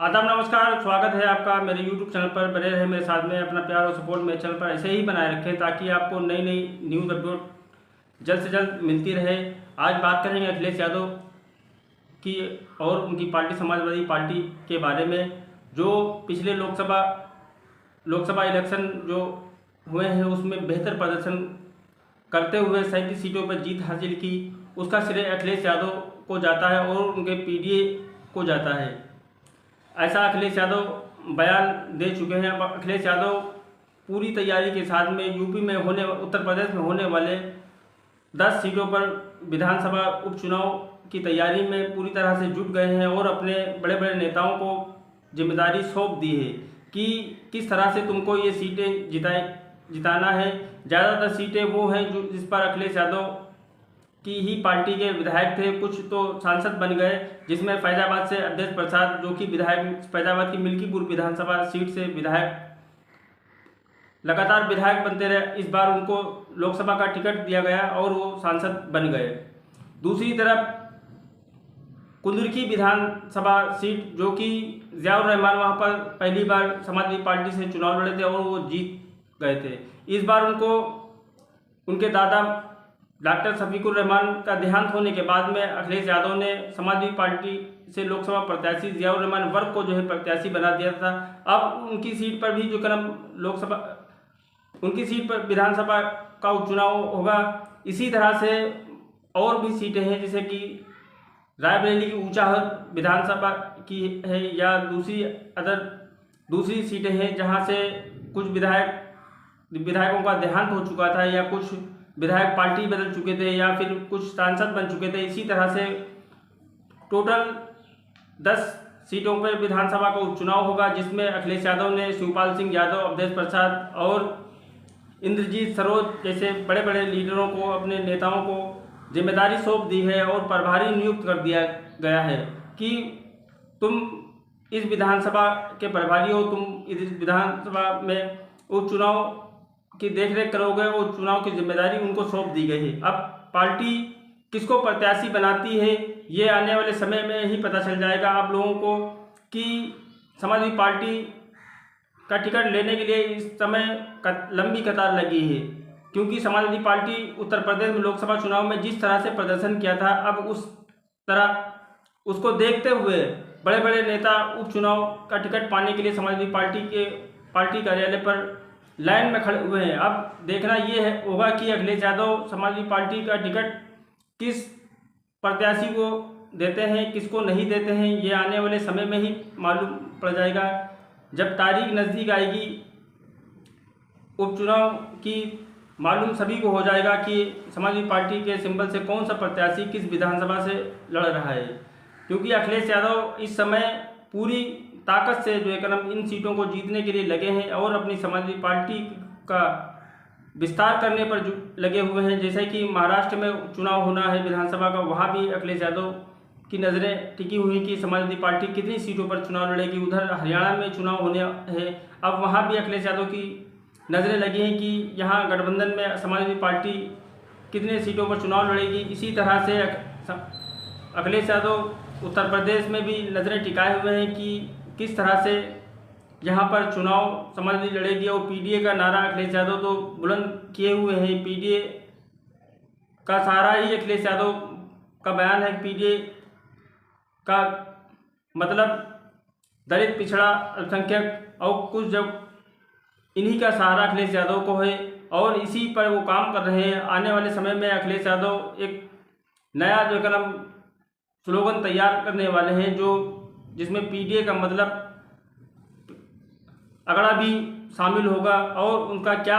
आदाब, नमस्कार। स्वागत है आपका मेरे YouTube चैनल पर। बने रहें मेरे साथ में, अपना प्यार और सपोर्ट मेरे चैनल पर ऐसे ही बनाए रखें ताकि आपको नई नई न्यूज़ अपडेट जल्द से जल्द मिलती रहे। आज बात करेंगे अखिलेश यादव की और उनकी पार्टी समाजवादी पार्टी के बारे में। जो पिछले लोकसभा इलेक्शन जो हुए हैं उसमें बेहतर प्रदर्शन करते हुए 37 सीटों पर जीत हासिल की, उसका श्रेय अखिलेश यादव को जाता है और उनके PDA को जाता है। ऐसा अखिलेश यादव बयान दे चुके हैं। अखिलेश यादव पूरी तैयारी के साथ में उत्तर प्रदेश में होने वाले 10 सीटों पर विधानसभा उपचुनाव की तैयारी में पूरी तरह से जुट गए हैं और अपने बड़े बड़े नेताओं को जिम्मेदारी सौंप दी है कि किस तरह से तुमको ये सीटें जिताना है। ज़्यादातर सीटें वो हैं जिस पर अखिलेश यादव की ही पार्टी के विधायक थे। कुछ तो सांसद बन गए, जिसमें फैजाबाद से अवधेश प्रसाद, जो कि विधायक फैजाबाद की मिल्कीपुर विधानसभा सीट से लगातार विधायक बनते रहे। इस बार उनको लोकसभा का टिकट दिया गया और वो सांसद बन गए। दूसरी तरफ कुंदुरकी विधानसभा सीट, जो कि ज़ियाउर रहमान वहाँ पर पहली बार समाजवादी पार्टी से चुनाव लड़े थे और वो जीत गए थे। इस बार उनको उनके दादा डॉक्टर शफीकुर रहमान का देहांत होने के बाद में अखिलेश यादव ने समाजवादी पार्टी से लोकसभा प्रत्याशी ज़ियाउर रहमान वर्ग को जो है प्रत्याशी बना दिया था। अब उनकी सीट पर भी जो उनकी सीट पर विधानसभा का उपचुनाव होगा। इसी तरह से और भी सीटें हैं, जैसे कि रायबरेली की ऊंचाहर विधानसभा की है या दूसरी सीटें हैं जहां से कुछ विधायकों का देहांत हो चुका था या कुछ विधायक पार्टी बदल चुके थे या फिर कुछ सांसद बन चुके थे। इसी तरह से टोटल 10 सीटों पर विधानसभा का उपचुनाव होगा, जिसमें अखिलेश यादव ने शिवपाल सिंह यादव, अवधेश प्रसाद और इंद्रजीत सरोज जैसे बड़े बड़े लीडरों को, अपने नेताओं को जिम्मेदारी सौंप दी है और प्रभारी नियुक्त कर दिया गया है कि तुम इस विधानसभा के प्रभारी हो, तुम इस विधानसभा में उपचुनाव की देखरेख करोगे और चुनाव की जिम्मेदारी उनको सौंप दी गई है। अब पार्टी किसको प्रत्याशी बनाती है ये आने वाले समय में ही पता चल जाएगा आप लोगों को कि समाजवादी पार्टी का टिकट लेने के लिए इस समय लंबी कतार लगी है, क्योंकि समाजवादी पार्टी उत्तर प्रदेश में लोकसभा चुनाव में जिस तरह से प्रदर्शन किया था, अब उसको देखते हुए बड़े बड़े नेता उपचुनाव का टिकट पाने के लिए समाजवादी पार्टी कार्यालय पर लाइन में खड़े हुए हैं। अब देखना ये होगा कि अखिलेश यादव समाजवादी पार्टी का टिकट किस प्रत्याशी को देते हैं, किसको नहीं देते हैं, ये आने वाले समय में ही मालूम पड़ जाएगा। जब तारीख नज़दीक आएगी उपचुनाव की, मालूम सभी को हो जाएगा कि समाजवादी पार्टी के सिंबल से कौन सा प्रत्याशी किस विधानसभा से लड़ रहा है। क्योंकि अखिलेश यादव इस समय पूरी ताकत से जो है इन सीटों को जीतने के लिए लगे हैं और अपनी समाजवादी पार्टी का विस्तार करने पर लगे हुए हैं। जैसे कि महाराष्ट्र में चुनाव होना है विधानसभा का, वहाँ भी अखिलेश यादव की नज़रें टिकी हुई कि समाजवादी पार्टी कितनी सीटों पर चुनाव लड़ेगी। उधर हरियाणा में चुनाव होने है, अब वहाँ भी अखिलेश यादव की नज़रें लगी हैं कि यहाँ गठबंधन में समाजवादी पार्टी कितने सीटों पर चुनाव लड़ेगी। इसी तरह से अखिलेश यादव उत्तर प्रदेश में भी नज़रें टिकाए हुए हैं कि किस तरह से यहाँ पर चुनाव समाजवादी लड़ेगी। और PDA का नारा अखिलेश यादव तो बुलंद किए हुए हैं। PDA का सहारा ही अखिलेश यादव का बयान है। PDA का मतलब दलित, पिछड़ा, अल्पसंख्यक और कुछ, जब इन्हीं का सहारा अखिलेश यादव को है और इसी पर वो काम कर रहे हैं। आने वाले समय में अखिलेश यादव एक नया जो स्लोगन तैयार करने वाले हैं, जिसमें PDA का मतलब अगड़ा भी शामिल होगा और उनका क्या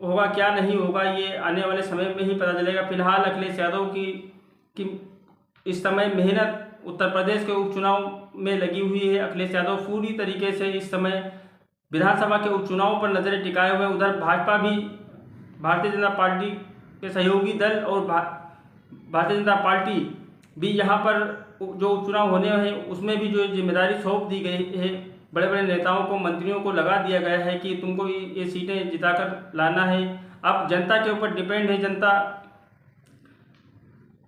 होगा क्या नहीं होगा ये आने वाले समय में ही पता चलेगा। फिलहाल अखिलेश यादव की इस समय मेहनत उत्तर प्रदेश के उपचुनाव में लगी हुई है। अखिलेश यादव पूरी तरीके से इस समय विधानसभा के उपचुनाव पर नज़रें टिकाए हुए। उधर भाजपा भी, भारतीय जनता पार्टी के सहयोगी दल और भारतीय जनता पार्टी भी यहाँ पर जो उपचुनाव होने हैं उसमें भी जो जिम्मेदारी सौंप दी गई है। बड़े बड़े नेताओं को, मंत्रियों को लगा दिया गया है कि तुमको ये सीटें जिताकर लाना है। अब जनता के ऊपर डिपेंड है, जनता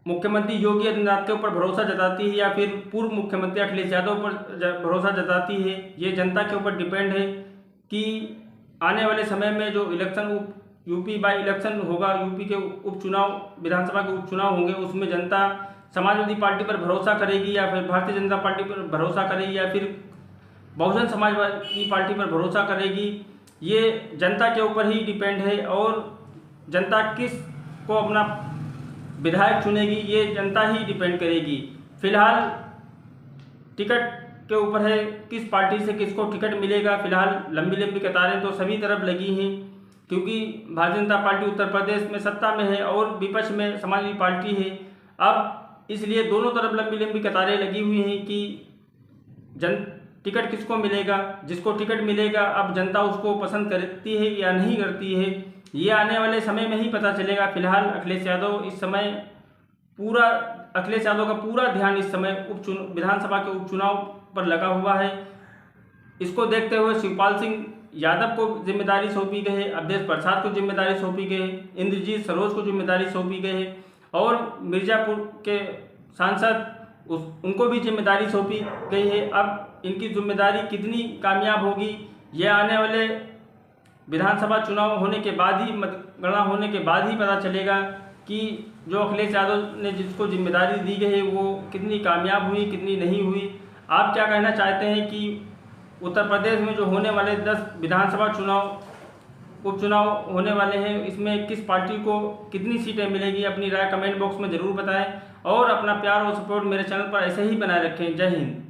मुख्यमंत्री योगी आदित्यनाथ के ऊपर भरोसा जताती है या फिर पूर्व मुख्यमंत्री अखिलेश यादव पर भरोसा जताती है, ये जनता के ऊपर डिपेंड है कि आने वाले समय में जो इलेक्शन यूपी बाई इलेक्शन होगा, यूपी के उपचुनाव, विधानसभा के उपचुनाव होंगे, उसमें जनता समाजवादी पार्टी पर भरोसा करेगी या फिर भारतीय जनता पार्टी पर भरोसा करेगी या फिर बहुजन समाजवादी पार्टी पर भरोसा करेगी। ये जनता के ऊपर ही डिपेंड है और जनता किस को अपना विधायक चुनेगी ये जनता ही डिपेंड करेगी। फिलहाल टिकट के ऊपर है किस पार्टी से किसको टिकट मिलेगा। फिलहाल लंबी लंबी कतारें तो सभी तरफ लगी हैं, क्योंकि भारतीय जनता पार्टी उत्तर प्रदेश में सत्ता में है और विपक्ष में समाजवादी पार्टी है। अब इसलिए दोनों तरफ लंबी लंबी कतारें लगी हुई हैं कि टिकट किसको मिलेगा। जिसको टिकट मिलेगा अब जनता उसको पसंद करती है या नहीं करती है, ये आने वाले समय में ही पता चलेगा। फिलहाल अखिलेश यादव का पूरा ध्यान इस समय विधानसभा के उपचुनाव पर लगा हुआ है। इसको देखते हुए शिवपाल सिंह यादव को जिम्मेदारी सौंपी गई है, अवधेश प्रसाद को जिम्मेदारी सौंपी गई है, इंद्रजीत सरोज को जिम्मेदारी सौंपी गई है और मिर्ज़ापुर के सांसद उनको भी जिम्मेदारी सौंपी गई है। अब इनकी जिम्मेदारी कितनी कामयाब होगी यह आने वाले विधानसभा चुनाव होने के बाद ही, मतगणना होने के बाद ही पता चलेगा कि जो अखिलेश यादव ने जिसको जिम्मेदारी दी गई है वो कितनी कामयाब हुई, कितनी नहीं हुई। आप क्या कहना चाहते हैं कि उत्तर प्रदेश में जो होने वाले 10 विधानसभा उपचुनाव होने वाले हैं, इसमें किस पार्टी को कितनी सीटें मिलेगी? अपनी राय कमेंट बॉक्स में ज़रूर बताएं और अपना प्यार और सपोर्ट मेरे चैनल पर ऐसे ही बनाए रखें। जय हिंद।